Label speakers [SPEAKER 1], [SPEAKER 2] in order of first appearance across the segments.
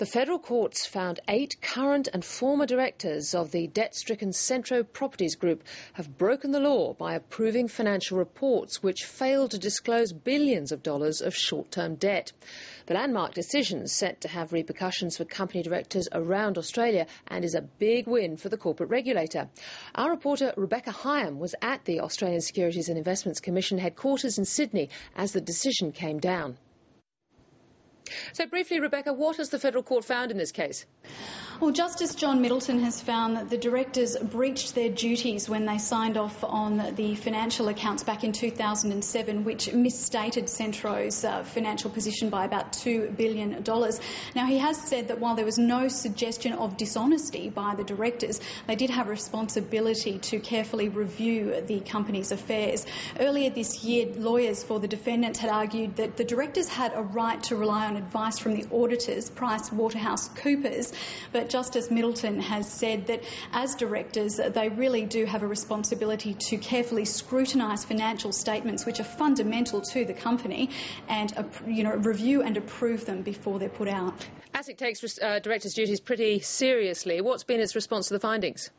[SPEAKER 1] The federal courts found 8 current and former directors of the debt-stricken Centro Properties Group have broken the law by approving financial reports which failed to disclose billions of dollars of short-term debt. The landmark decision is set to have repercussions for company directors around Australia and is a big win for the corporate regulator. Our reporter Rebecca Hyam was at the Australian Securities and Investments Commission headquarters in Sydney as the decision came down. So briefly, Rebecca, what has the federal court found in this case?
[SPEAKER 2] Well, Justice John Middleton has found that the directors breached their duties when they signed off on the financial accounts back in 2007, which misstated Centro's financial position by about $2 billion. Now, he has said that while there was no suggestion of dishonesty by the directors, they did have a responsibility to carefully review the company's affairs. Earlier this year, lawyers for the defendants had argued that the directors had a right to rely on advice from the auditors, PricewaterhouseCoopers, but Justice Middleton has said that as directors, they really do have a responsibility to carefully scrutinise financial statements which are fundamental to the company and review and approve them before they're put out.
[SPEAKER 1] ASIC takes directors' duties pretty seriously. What's been its response to the findings?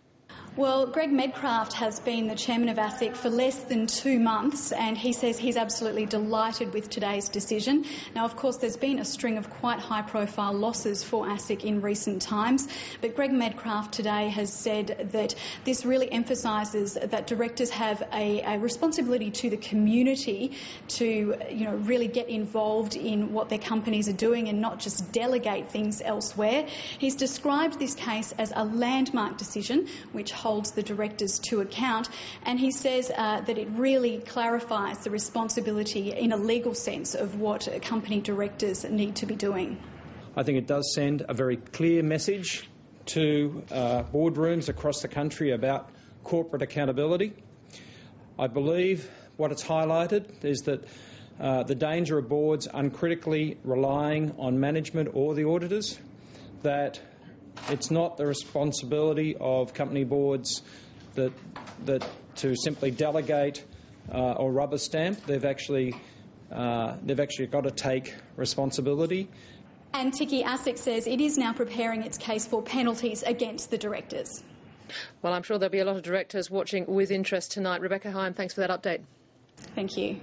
[SPEAKER 2] Well, Greg Medcraft has been the chairman of ASIC for less than 2 months, and he says he's absolutely delighted with today's decision. Now, of course, there's been a string of quite high-profile losses for ASIC in recent times, but Greg Medcraft today has said that this really emphasises that directors have a responsibility to the community to, really get involved in what their companies are doing and not just delegate things elsewhere. He's described this case as a landmark decision, which holds the directors to account, and he says that it really clarifies the responsibility in a legal sense of what company directors need to be doing.
[SPEAKER 3] I think it does send a very clear message to boardrooms across the country about corporate accountability. I believe what it's highlighted is that the danger of boards uncritically relying on management or the auditors, that it's not the responsibility of company boards that to simply delegate or rubber stamp. They've actually got to take responsibility.
[SPEAKER 2] And Tiki, ASIC says it is now preparing its case for penalties against the directors.
[SPEAKER 1] Well, I'm sure there'll be a lot of directors watching with interest tonight. Rebecca Hyam, thanks for that update.
[SPEAKER 2] Thank you.